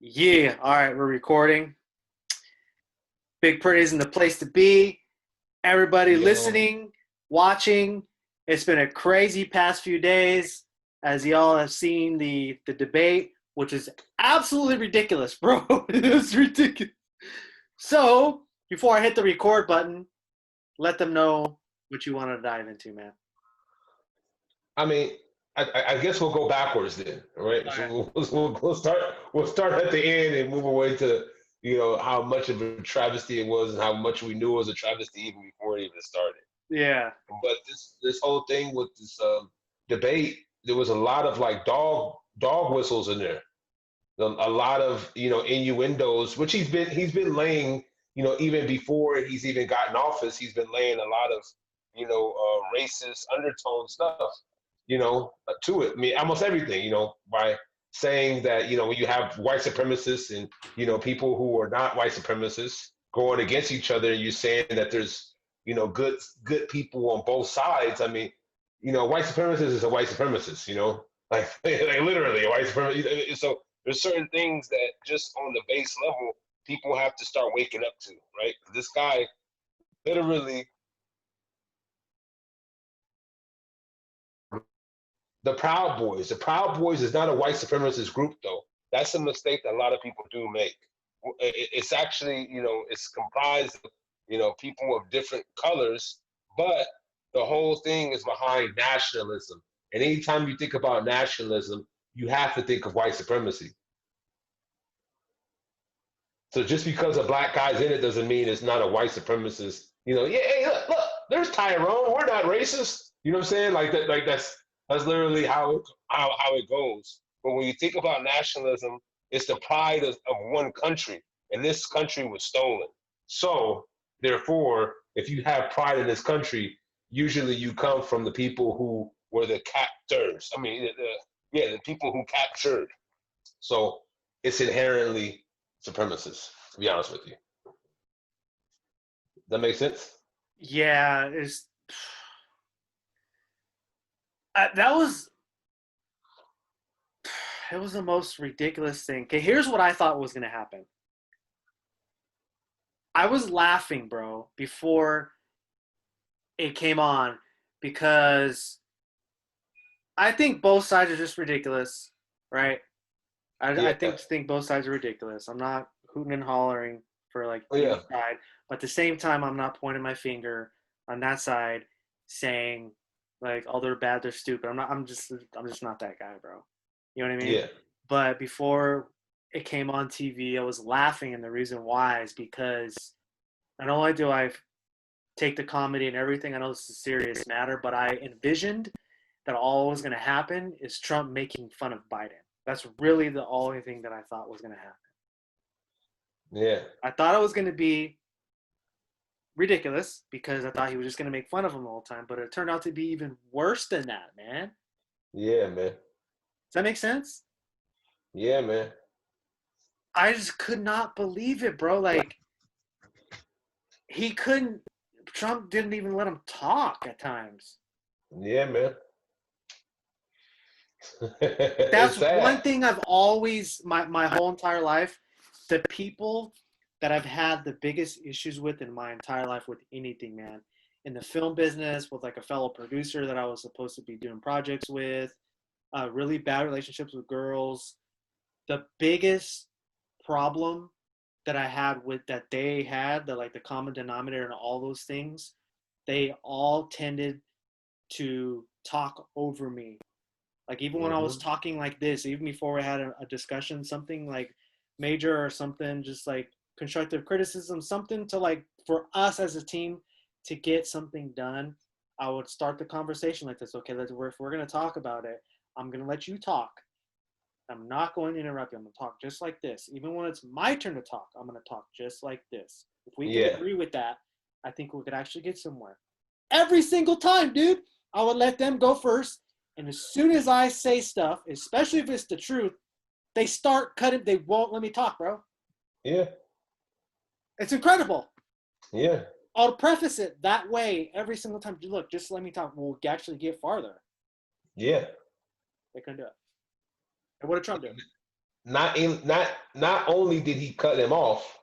Yeah, all right, we're recording. Big Pretty's in the place to be. Everybody Yo, listening, watching. It's been a crazy past few days, as y'all have seen the debate, which is absolutely ridiculous, bro. It's ridiculous. So, before I hit the record button, let them know what you want to dive into, man. I mean, I guess we'll go backwards then, all right? Okay. So we'll start at the end and move away to how much of a travesty it was and how much we knew it was a travesty even before it even started. Yeah. But this whole thing with this debate, there was a lot of like dog whistles in there, a lot of innuendos, which he's been laying, even before he's even gotten office, he's been laying a lot of racist undertone stuff, to it. I mean, almost everything, by saying that when you have white supremacists and people who are not white supremacists going against each other, and you're saying that there's good people on both sides. I mean, white supremacist is a white supremacist, like literally a white supremacist. So there's certain things that just on the base level people have to start waking up to, right? This guy literally, the Proud Boys is not a white supremacist group, though. That's a mistake that a lot of people do make. It's actually, it's comprised of people of different colors, but the whole thing is behind nationalism. And anytime you think about nationalism, you have to think of white supremacy. So just because a black guy's in it doesn't mean it's not a white supremacist. Yeah, hey, look, there's Tyrone. We're not racist. You know what I'm saying? Like that, like that's literally how it goes. But when you think about nationalism, it's the pride of one country, and this country was stolen. So therefore, if you have pride in this country, usually you come from the people who were the captors. I mean, yeah, the people who captured. So it's inherently supremacist, to be honest with you. That makes sense? Yeah, that was it was the most ridiculous thing. Okay, here's what I thought was gonna happen. I was laughing, bro, before it came on because I think both sides are just ridiculous, right? I Yeah. think both sides are ridiculous. I'm not hooting and hollering for like Oh, either yeah. side, but at the same time, I'm not pointing my finger on that side, saying like, "Oh, they're bad, they're stupid." I'm not. I'm just not that guy, bro. You know what I mean? Yeah. But before it came on TV, I was laughing, and the reason why is because not only do I take the comedy and everything, I know this is a serious matter, but I envisioned that all was going to happen is Trump making fun of Biden. That's really the only thing that I thought was going to happen. Yeah. I thought it was going to be ridiculous because I thought he was just going to make fun of him the whole time, but it turned out to be even worse than that, man. Yeah, man. Does that make sense? Yeah, man. I just could not believe it, bro. Like, he couldn't, Trump didn't even let him talk at times. Yeah, man. That's It's one sad. thing I've always, my whole entire life, the people that I've had the biggest issues with in my entire life with anything, man. In the film business, with like a fellow producer that I was supposed to be doing projects with, really bad relationships with girls. The biggest problem that I had with that they had, the like the common denominator and all those things, they all tended to talk over me. Like even when I was Hmm. talking like this, even before we had a discussion, something like major or something, just like constructive criticism, something to like for us as a team to get something done, I would start the conversation like this. Okay, if we're gonna talk about it, I'm gonna let you talk. I'm not going to interrupt you. I'm gonna talk just like this. Even when it's my turn to talk, I'm gonna talk just like this. If we can Yeah. agree with that, I think we could actually get somewhere. Every single time, dude, I would let them go first. And as soon as I say stuff, especially if it's the truth, they start cutting. They won't let me talk, bro. Yeah. It's incredible. Yeah. I'll preface it that way every single time. Look, just let me talk. We'll actually get farther. Yeah. They couldn't do it. And what did Trump do? not only did he cut him off,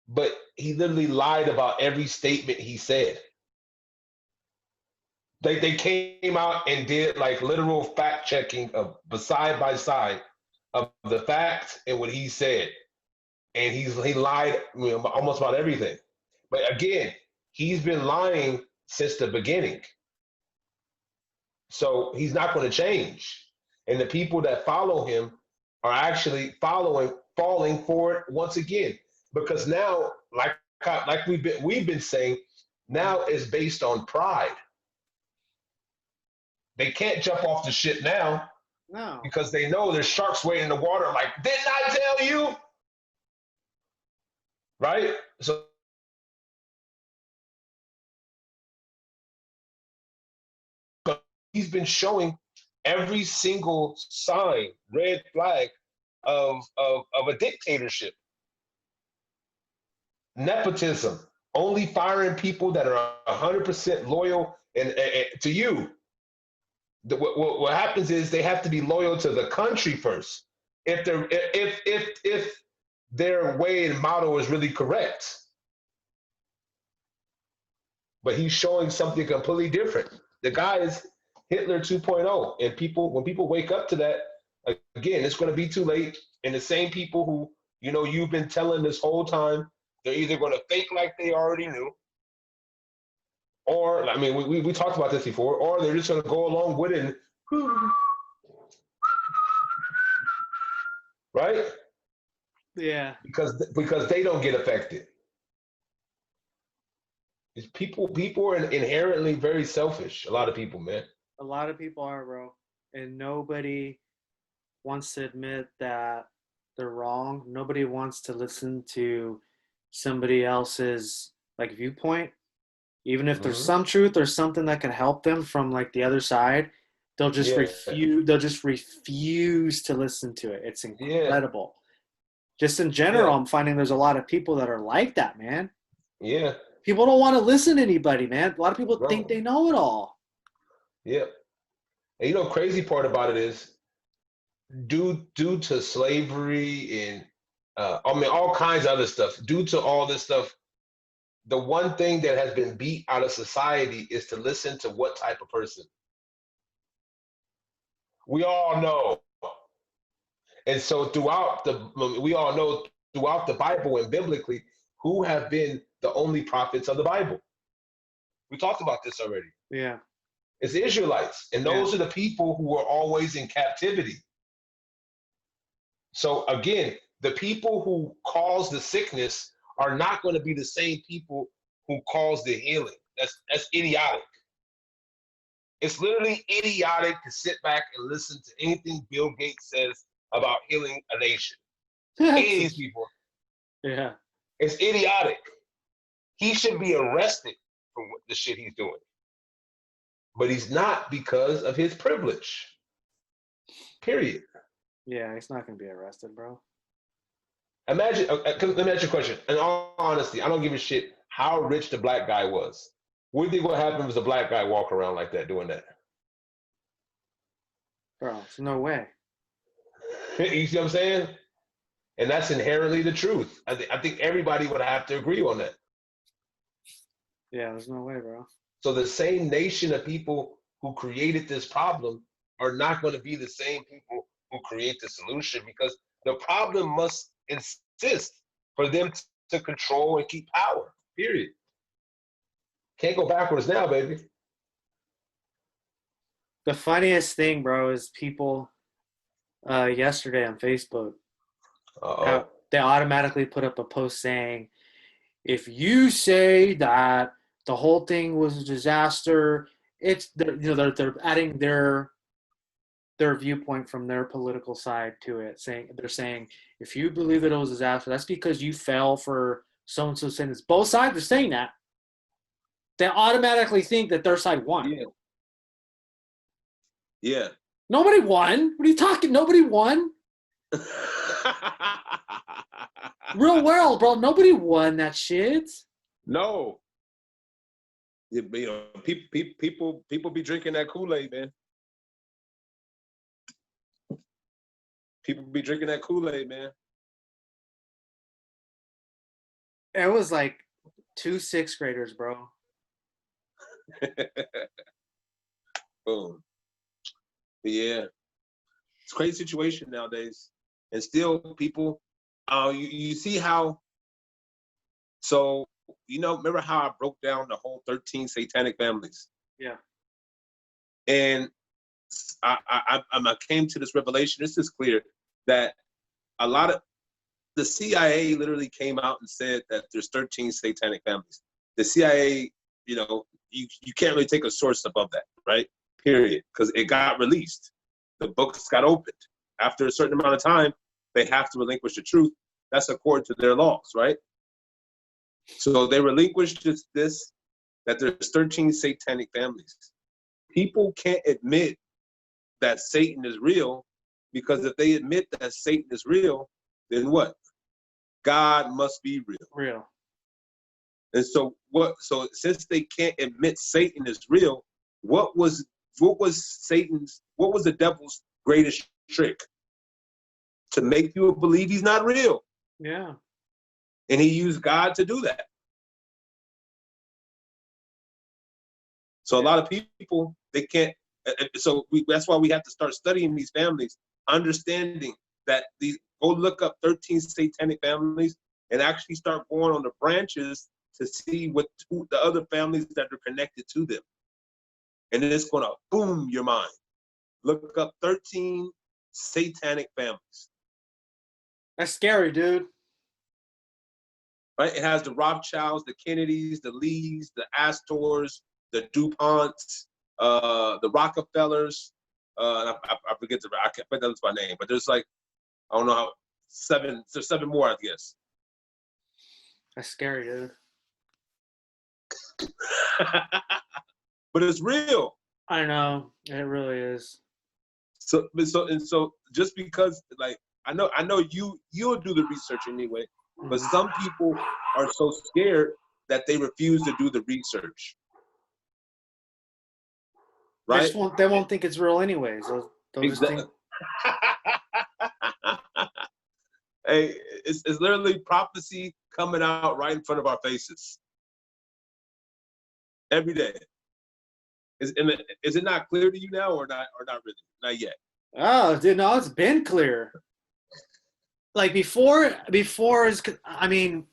but he literally lied about every statement he said. They came out and did like literal fact checking of side by side of the facts and what he said, and he lied, almost about everything. But again, he's been lying since the beginning, so he's not going to change. And the people that follow him are actually falling for it once again, because now, like we've been saying, now is based on pride. They can't jump off the ship now No. because they know there's sharks waiting in the water. Like, didn't I tell you? Right? So he's been showing every single sign, red flag of a dictatorship. Nepotism, only firing people that are 100% loyal and to you. What happens is they have to be loyal to the country first. If their way and motto is really correct, but he's showing something completely different. The guy is Hitler 2.0, and when people wake up to that, again, it's going to be too late. And the same people who you've been telling this whole time, they're either going to fake like they already knew, or I mean, we talked about this before, or they're just going to go along with it. Right? Yeah. Because they don't get affected. It's people are inherently very selfish. A lot of people, man. A lot of people are, bro. And nobody wants to admit that they're wrong. Nobody wants to listen to somebody else's like viewpoint. Even if there's some truth or something that can help them from like the other side, they'll just refuse. They'll just refuse to listen to it. It's incredible. Just in general, I'm finding there's a lot of people that are like that, man. Yeah. People don't want to listen to anybody, man. A lot of people think they know it all. Yeah. And crazy part about it is due to slavery and all kinds of other stuff, due to all this stuff, the one thing that has been beat out of society is to listen to what type of person. We all know. And so we all know throughout the Bible and biblically, who have been the only prophets of the Bible. We talked about this already. Yeah. It's the Israelites. And those are the people who were always in captivity. So again, the people who cause the sickness are not going to be the same people who cause the healing. That's idiotic. It's literally idiotic to sit back and listen to anything Bill Gates says about healing a nation. Any of these people. Yeah. It's idiotic. He should be arrested for the shit he's doing. But he's not because of his privilege. Period. Yeah, he's not going to be arrested, bro. Imagine, let me ask you a question. In all honesty, I don't give a shit how rich the black guy was. What do you think would happen if a black guy walk around like that doing that? Bro, there's no way. You see what I'm saying? And that's inherently the truth. I think everybody would have to agree on that. Yeah, there's no way, bro. So the same nation of people who created this problem are not going to be the same people who create the solution, because the problem must insist for them to control and keep power, period. Can't go backwards now, baby. The funniest thing, bro, is people yesterday on Facebook, they automatically put up a post saying, if you say that the whole thing was a disaster, they're adding their viewpoint from their political side to it. They're saying if you believe that it was a disaster, that's because you fell for so and so saying this. Both sides are saying that. They automatically think that their side won. Yeah. Nobody won. What are you talking? Nobody won. Real world, bro. Nobody won that shit. No. People be drinking that Kool-Aid, man. People be drinking that Kool-Aid, man. It was like 2 6th graders, bro. Boom. But yeah, it's a crazy situation nowadays, and still people. You see how. So remember how I broke down the whole 13 satanic families? Yeah. And I came to this revelation. This is clear that a lot of the CIA literally came out and said that there's 13 satanic families. The CIA, you can't really take a source above that, right? Period. Because it got released. The books got opened. After a certain amount of time, they have to relinquish the truth. That's according to their laws, right? So they relinquished this that there's 13 satanic families. People can't admit that Satan is real, because if they admit that Satan is real, then what? God must be real. Real. And so since they can't admit Satan is real, what was the devil's greatest trick? To make you believe he's not real. Yeah. And he used God to do that. So a lot of people, they can't. So that's why we have to start studying these families, understanding that go look up 13 satanic families and actually start going on the branches to see who the other families that are connected to them. And then it's going to boom your mind. Look up 13 satanic families. That's scary, dude. Right? It has the Rothschilds, the Kennedys, the Lees, the Astors, the DuPonts, the Rockefellers. I forget I can't put that by name, but there's like, I don't know how, there's 7 more, I guess. That's scary, dude. But it's real. I know. It really is. So just because, like, I know you'll do the research anyway, but some people are so scared that they refuse to do the research. Right? They won't think it's real anyways. They'll just think. Hey, it's literally prophecy coming out right in front of our faces every day. Is it not clear to you now, or not really? Not yet. Oh, dude, no, it's been clear. Like before, I mean,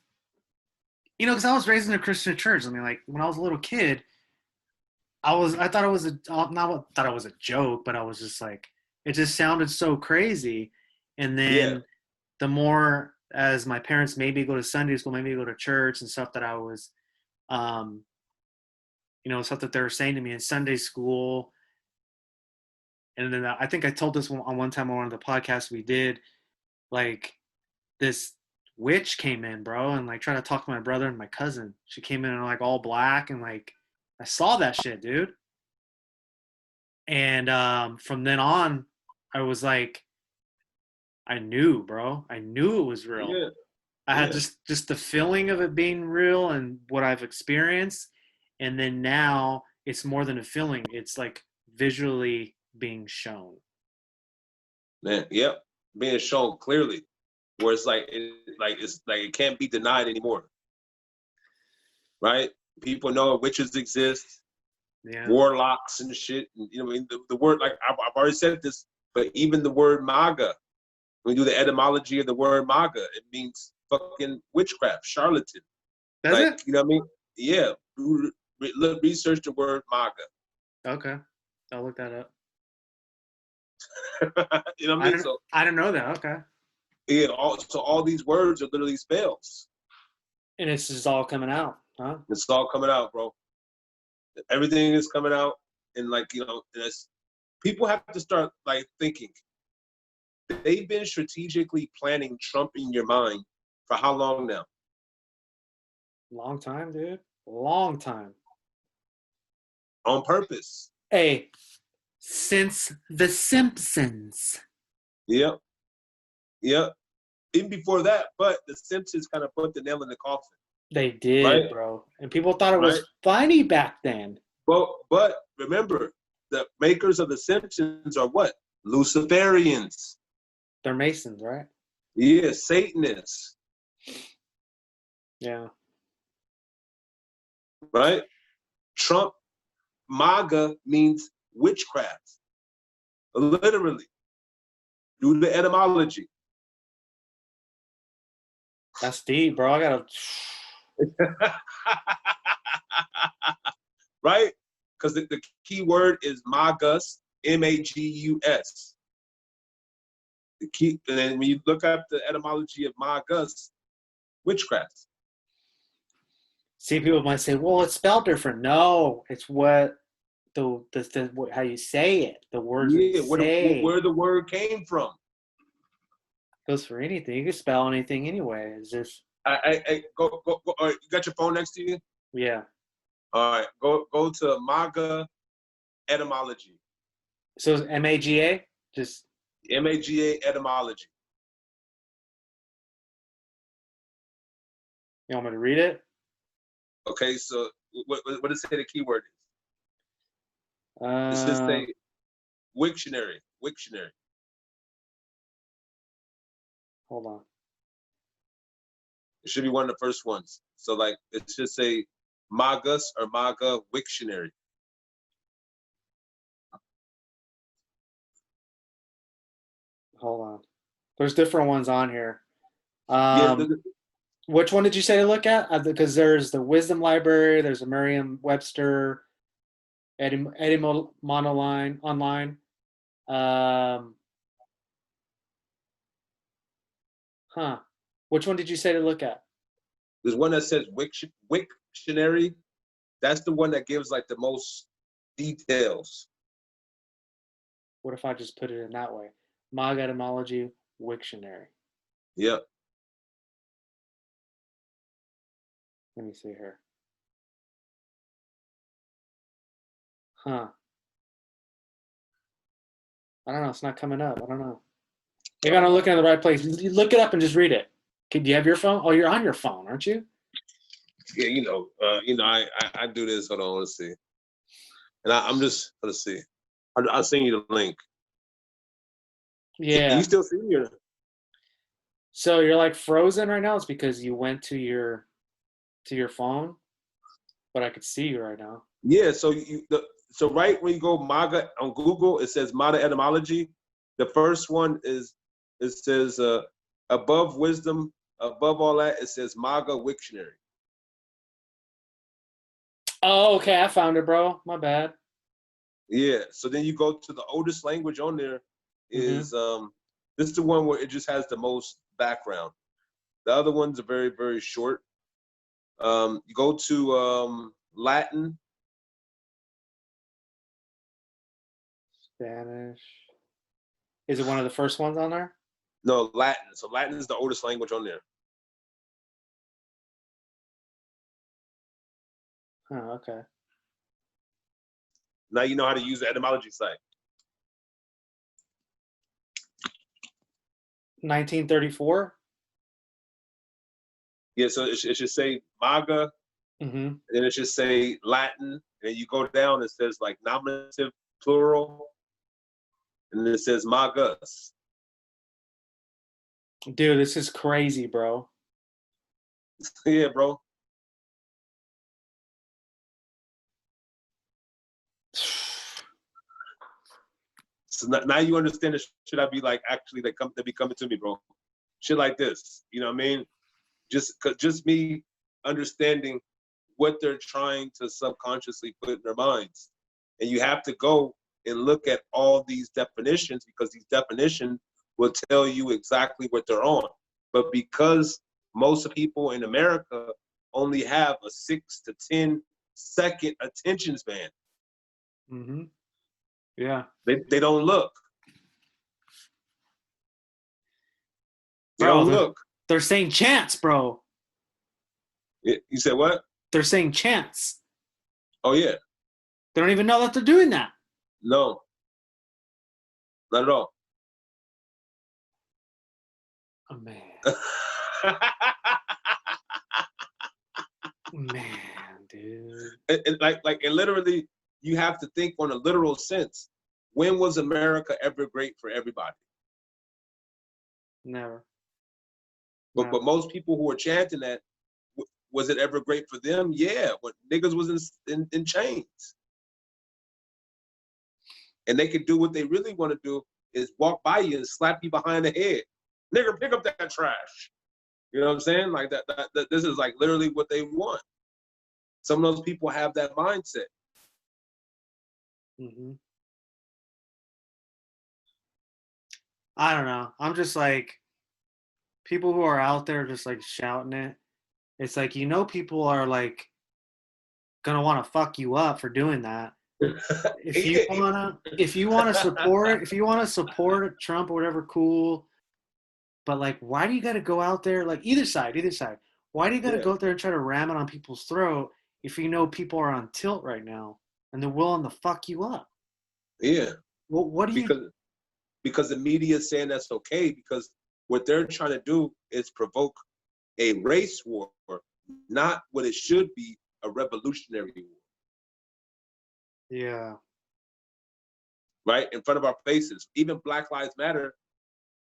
because I was raised in a Christian church. I mean, like when I was a little kid, I thought it was a joke, but I was just like, it just sounded so crazy. And then the more as my parents made me go to Sunday school, made me go to church and stuff that I was, stuff that they were saying to me in Sunday school. And then I think I told this one time on one of the podcasts we did, like this witch came in, bro, and like tried to talk to my brother and my cousin. She came in like all black, and like I saw that shit, dude. And from then on, I was like, I knew, bro. I knew it was real. Yeah. I had just the feeling of it being real and what I've experienced. And then now it's more than a feeling. It's like visually being shown. Man, yep. Being shown clearly. Where it's like it can't be denied anymore. Right? People know witches exist. Yeah. Warlocks and shit. And, the word, like I've already said this, but even the word MAGA, when we do the etymology of the word MAGA, it means fucking witchcraft, charlatan. Does it? You know what I mean? Yeah. Research the word MAGA. Okay. I'll look that up. You know what I mean? I didn't know that. Okay. Yeah. All these words are literally spells. And it's just all coming out, huh? It's all coming out, bro. Everything is coming out, and people have to start like thinking. They've been strategically planning Trump in your mind for how long now? Long time, dude. Long time. On purpose. Hey, since The Simpsons. Yep. Even before that, but The Simpsons kind of put the nail in the coffin. They did, right? Bro. And people thought it was funny back then. But remember, the makers of The Simpsons are what? Luciferians. They're Masons, right? Yeah, Satanists, Yeah. right? Trump, MAGA means witchcraft, literally, due to etymology. That's deep, bro. I gotta. Right? Because the key word is magus, magus. The key, and then when you look up the etymology of magus, witchcraft. See, people might say, "Well, it's spelled different." No, it's what how you say it. The words that you Yeah, say where the word came from. goes for anything. You can spell anything anyway. It's just Go. All right, you got your phone next to you? yeah. All right, go to MAGA etymology. So it's MAGA. Just MAGA etymology. you want me to read it? Okay, so what does it say the keyword is? It says Uh, say Wiktionary. Wiktionary. hold on. It should be one of the first ones. So like it should say Magus or MAGA Wiktionary. Hold on. There's different ones on here. Yeah, Which one did you say to look at? Because there's the Wisdom Library, there's a Merriam-Webster, Etymology online. Huh. Which one did you say to look at? there's one that says Wiktionary. That's the one that gives like the most details. What if I just put it in that way? MAGA Etymology Wiktionary. Yep. Let me see here. Huh. I don't know. It's not coming up. I don't know. Maybe I'm not looking at the right place. You look it up and just read it. Do you have your phone? Oh, you're on your phone, aren't you? Yeah, I do this. Hold on, let's see. And I'm just let's see. I'll send you the link. Yeah. You still see me? So you're like frozen right now. It's because you went to your phone, but I could see you right now. Yeah. So right when you go MAGA on Google, it says MAGA etymology. The first one is it says above wisdom, above all that, it says MAGA Wiktionary. Oh, okay. I found it, bro. My bad. Yeah. So then you go to the oldest language on there is this is the one where it just has the most background. The other ones are very, very short. You go to Latin. Spanish. Is it one of the first ones on there? No, Latin. So Latin is the oldest language on there. Oh, okay. Now you know how to use the etymology site. 1934. Yeah, so it should say MAGA, and then it should say Latin, and you go down, it says like nominative plural, and then it says MAGAs. Dude, this is crazy, bro. Yeah, bro. So now you understand the shit I be like actually they be coming to me, bro. Shit like this, you know what I mean? Just me understanding what they're trying to subconsciously put in their minds, and you have to go and look at all these definitions because these definitions will tell you exactly what they're on. But because most people in America only have a 6 to 10-second attention span, Yeah. they don't look. They Bro, don't look. they're saying chance, bro. You said what? They're saying chance. Oh yeah. They don't even know that they're doing that. No. Not at all. Oh, man. Man, dude. And literally, you have to think on a literal sense. When was America ever great for everybody? Never. But most people who are chanting that, was it ever great for them? Yeah, when niggas was in chains. And they could do what they really want to do is walk by you and slap you behind the head. Nigga, pick up that trash. You know what I'm saying? Like that this is like literally what they want. Some of those people have that mindset. Mm-hmm. I don't know. I'm just like, people who are out there just like shouting it. It's like, people are like gonna want to fuck you up for doing that. If you wanna support Trump or whatever, cool. But like, why do you got to go out there? Like either side. Why do you got to go out there and try to ram it on people's throat if you know people are on tilt right now and they're willing to fuck you up? Yeah. Well, what do you? Because the media is saying that's okay, because what they're trying to do is provoke a race war, not what it should be, a revolutionary war. Yeah. Right in front of our faces. Even Black Lives Matter.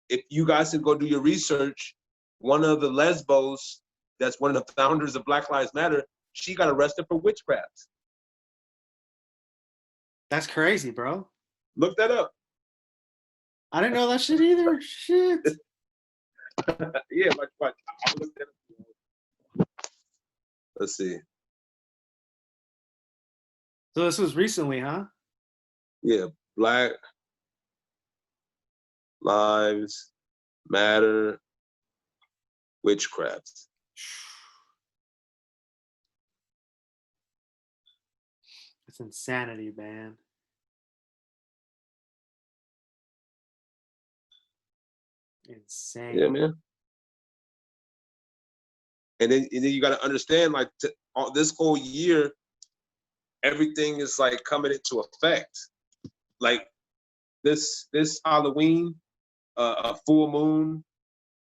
If you guys can go do your research, one of the lesbos, that's one of the founders of Black Lives Matter, she got arrested for witchcraft. That's crazy, bro. Look that up. I didn't know that shit either. Shit. Yeah, I'll look that up. Let's see. So this was recently, huh? Yeah, Black Lives Matter witchcraft. It's insanity, man. Insane. Yeah, man. And then you got to understand, like, this whole year, everything is like coming into effect. Like this Halloween, a full moon,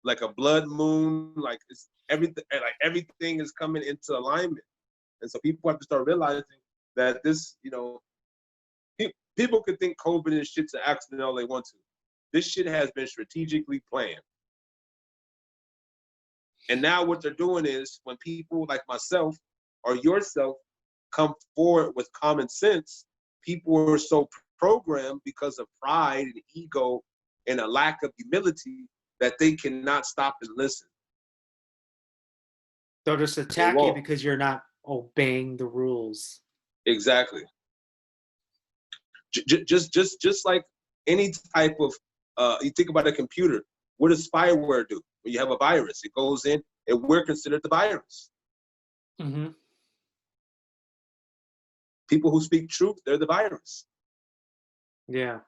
like a blood moon, like it's everything. Like everything is coming into alignment, and so people have to start realizing that this, people could think COVID and shit's an accident all they want to. This shit has been strategically planned. And now what they're doing is, when people like myself or yourself come forward with common sense, people are so programmed because of pride and ego and a lack of humility that they cannot stop and listen. They'll just attack you because you're not obeying the rules. Exactly. Just like any type of, you think about a computer. What does spyware do? When you have a virus, it goes in and we're considered the virus. Mm-hmm. People who speak truth, they're the virus. Yeah.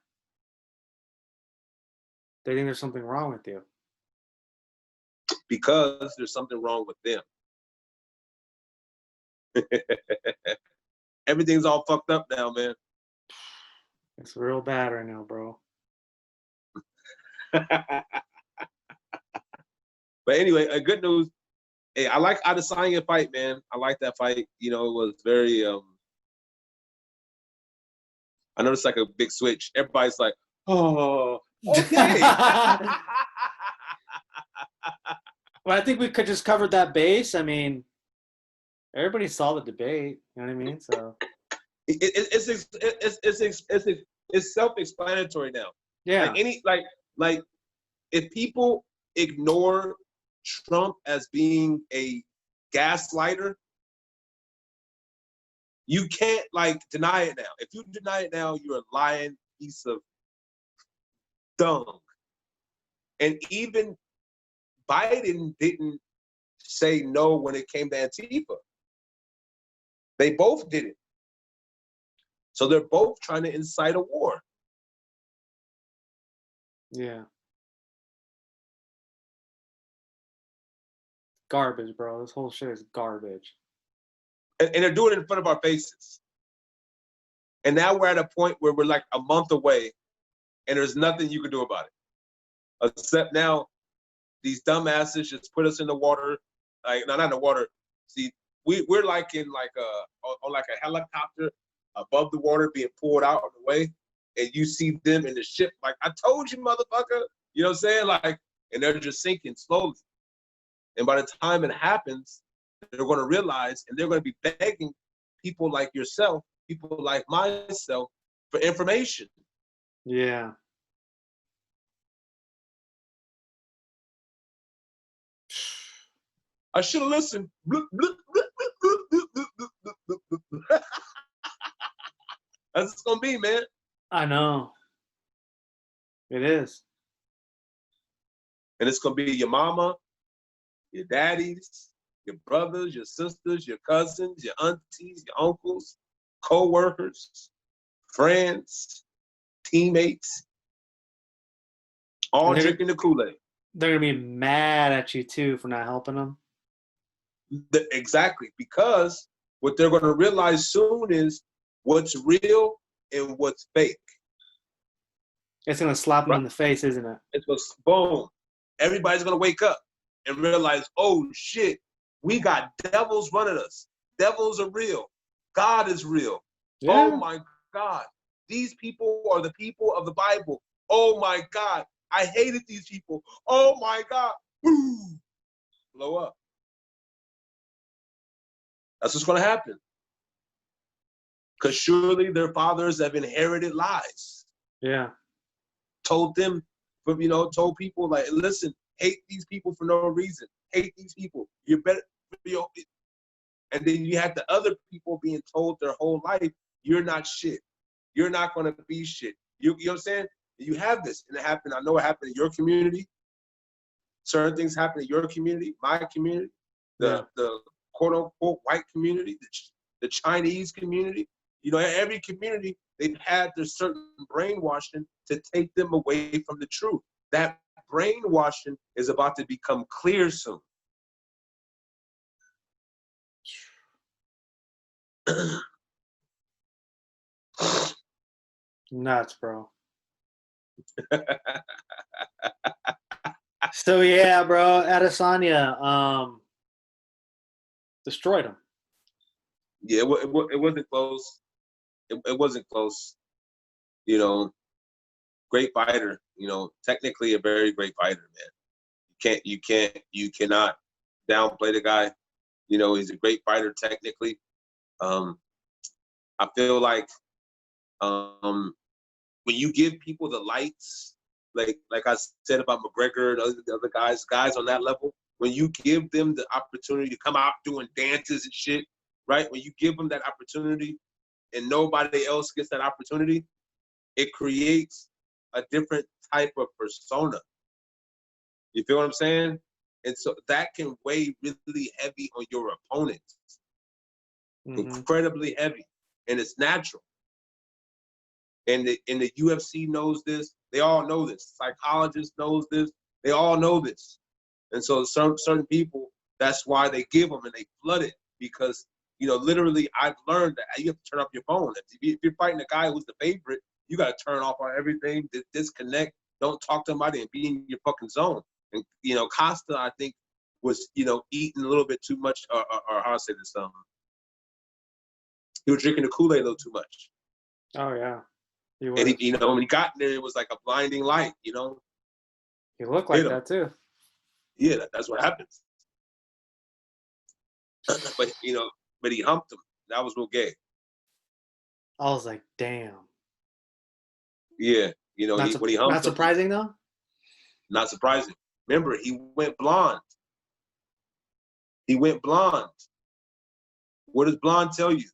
They think there's something wrong with you. Because there's something wrong with them. Everything's all fucked up now, man. It's real bad right now, bro. But anyway, good news. Hey, I like Adesanya fight, man. I like that fight. It was very. I noticed like a big switch. Everybody's like, "Oh, okay." Well, I think we could just cover that base. I mean, everybody saw the debate. You know what I mean? So it's self-explanatory now. Yeah. Like if people ignore Trump as being a gaslighter, you can't deny it now. If you deny it now, you're a lying piece of dung. And even Biden didn't say no when it came to Antifa. They both did it. So they're both trying to incite a war. Yeah. Garbage, bro. This whole shit is garbage. And they're doing it in front of our faces. And now we're at a point where we're like a month away and there's nothing you can do about it. Except now these dumbasses just put us in the water. Not in the water. See, we're like in on like a helicopter above the water being pulled out of the way. And you see them in the ship like, I told you, motherfucker. You know what I'm saying? Like, and they're just sinking slowly. And by the time it happens, they're going to realize, and they're going to be begging people like yourself, people like myself, for information. Yeah. I should have listened. That's what it's going to be, man. I know. It is. And it's going to be your mama, your daddies, your brothers, your sisters, your cousins, your aunties, your uncles, co-workers, friends, teammates, all drinking the Kool-Aid. They're going to be mad at you, too, for not helping them. Exactly, because what they're going to realize soon is what's real and what's fake. It's going to slap them in the face, isn't it? It's going to, boom. Everybody's going to wake up and realize, oh, shit, we got devils running us. Devils are real. God is real. Yeah. Oh, my God. These people are the people of the Bible. Oh, my God. I hated these people. Oh, my God. Boom. Blow up. That's what's going to happen. Because surely their fathers have inherited lies. Yeah. Told them, told people, like, listen, hate these people for no reason. Hate these people. You're better. And then you have the other people being told their whole life, you're not shit. You're not going to be shit. You know what I'm saying? You have this. And it happened. I know it happened in your community. Certain things happen in your community, my community, the quote-unquote white community, the Chinese community. You know, every community, they've had their certain brainwashing to take them away from the truth. That brainwashing is about to become clear soon. Nuts, bro. So yeah, bro, Adesanya destroyed him. Yeah, it wasn't close. It wasn't close. You know, great fighter. You know, technically a very great fighter, man. You cannot downplay the guy. You know, he's a great fighter technically. I feel like when you give people the lights, like I said about McGregor and the other guys on that level, when you give them the opportunity to come out doing dances and shit, right? When you give them that opportunity and nobody else gets that opportunity, it creates a different type of persona. You feel what I'm saying? And so that can weigh really heavy on your opponent. Incredibly heavy. And it's natural. And the UFC knows this. They all know this. Psychologists knows this. They all know this. And so certain people, that's why they give them and they flood it. Because, you know, literally I've learned that you have to turn off your phone. If you're fighting a guy who's the favorite, you got to turn off on everything, disconnect, don't talk to somebody and be in your fucking zone. And, you know, Costa, I think, was, you know, eating a little bit too much, or how I say this, he was drinking the Kool-Aid a little too much. Oh, yeah. And, he, you know, when he got there, it was like a blinding light, you know. He looked like that, too. Yeah, that's what happens. But, you know, but he humped him. That was real gay. I was like, damn. Yeah, you know, when he humped not surprising, though? Not surprising. Remember, he went blonde. He went blonde. What does blonde tell you?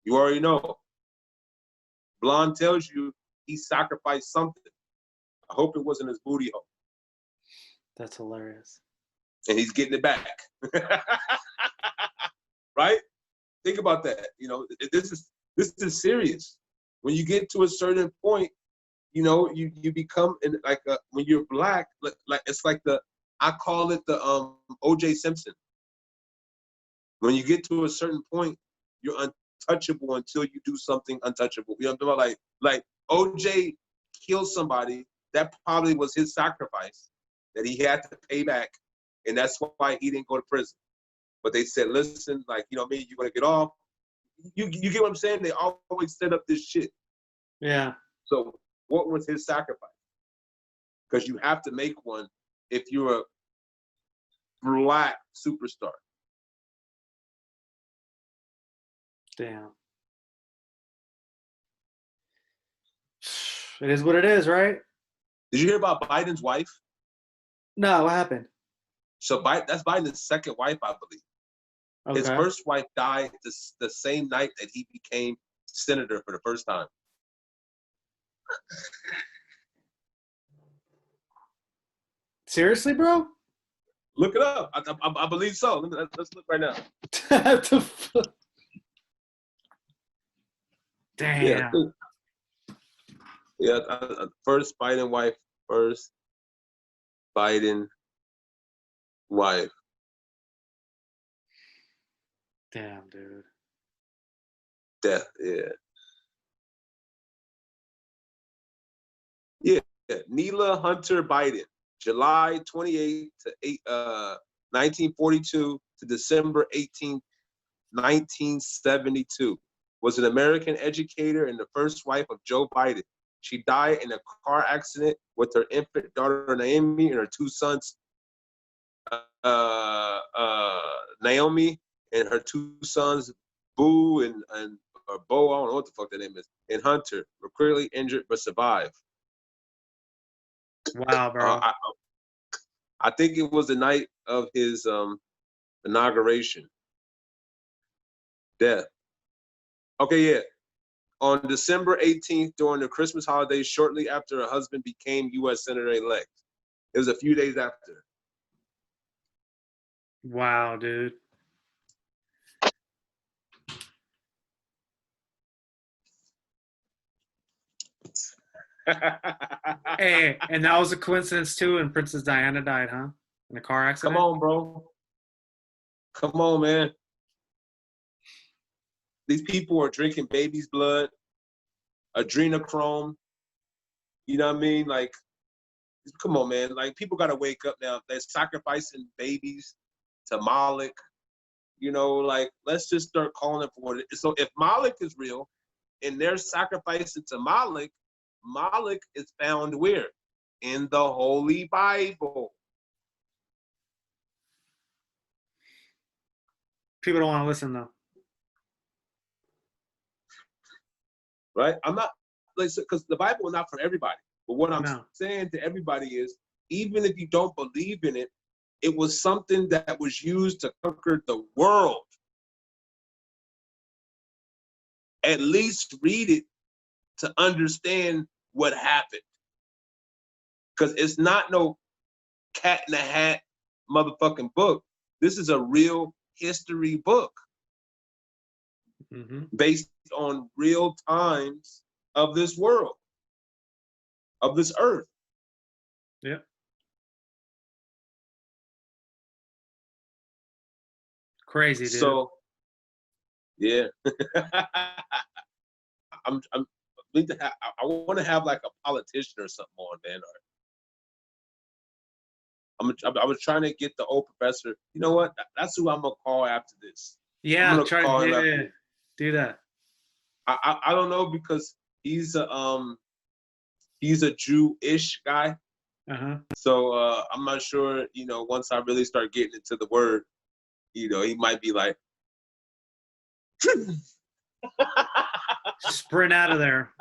You already know. Blonde tells you he sacrificed something. I hope it wasn't his booty hole. That's hilarious. And he's getting it back. Right? Think about that. You know, this is serious. When you get to a certain point, you know, you become when you're black, like it's like I call it the O.J. Simpson. When you get to a certain point, you're untouchable until you do something untouchable. You know what I'm talking about? Like O.J. killed somebody. That probably was his sacrifice that he had to pay back, and that's why he didn't go to prison. But they said, listen, like, you know what I mean? You're going to get off. You get what I'm saying? They always set up this shit. Yeah. So what was his sacrifice? because you have to make one if you're a black superstar. Damn. It is what it is, right? Did you hear about Biden's wife? No, what happened? So that's Biden's second wife, I believe. Okay. His first wife died the same night that he became senator for the first time. Seriously, bro? Look it up. I believe so. Let's look right now. Damn. Yeah. First Biden wife. First Biden wife. Damn, dude. Death. Yeah. Yeah. Neela Hunter Biden, July 28th to 1942 to December 18th, 1972. Was an American educator and the first wife of Joe Biden. She died in a car accident with her infant daughter Naomi and her two sons, Naomi and her two sons, Boo and or Bo, I don't know what the fuck their name is, and Hunter were critically injured but survived. Wow, bro. I think it was the night of his inauguration. Death. Okay, yeah. On December 18th, during the Christmas holidays, shortly after her husband became U.S. Senator-elect. It was a few days after. Wow, dude. Hey, and that was a coincidence too, and Princess Diana died, huh? In a car accident? Come on, bro. Come on, man. These people are drinking baby's blood, adrenochrome. You know what I mean? Like, come on, man. Like, people got to wake up now. They're sacrificing babies to Moloch. You know, like, let's just start calling it for what it is. So if Moloch is real and they're sacrificing to Moloch, Moloch is found where? In the Holy Bible. People don't want to listen, though. Right? I'm not, like, because the Bible is not for everybody. But what I'm saying to everybody is, even if you don't believe in it, it was something that was used to conquer the world. At least read it to understand what happened. Because it's not no cat in the hat motherfucking book. This is a real history book based on real times of this world, of this earth. Yeah. Crazy, dude. So, yeah. I want to have like a politician or something on, man. I was trying to get the old professor. You know what? That's who I'm gonna call after this. Yeah, I'm gonna call him after. Do that. I don't know, because he's a Jewish guy. So I'm not sure. You know, once I really start getting into the word, you know, he might be like, sprint out of there.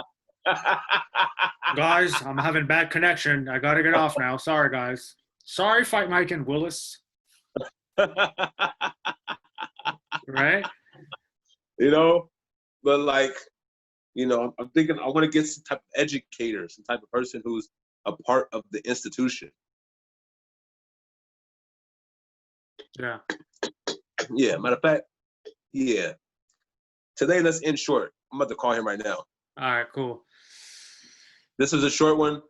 Guys, I'm having bad connection. I gotta get off now. Sorry, guys. Sorry, FightMike and Willis. Right? You know, but like, you know, I'm thinking I want to get some type of educator, some type of person who's a part of the institution. Yeah. Yeah, matter of fact, yeah. Today, let's end short. I'm about to call him right now. All right, cool. This is a short one,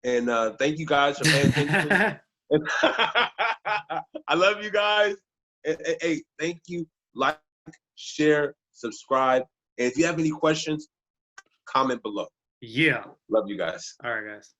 and thank you guys for paying attention. I love you guys. Hey, thank you. Like, share, subscribe. And if you have any questions, comment below. Yeah. Love you guys. All right, guys.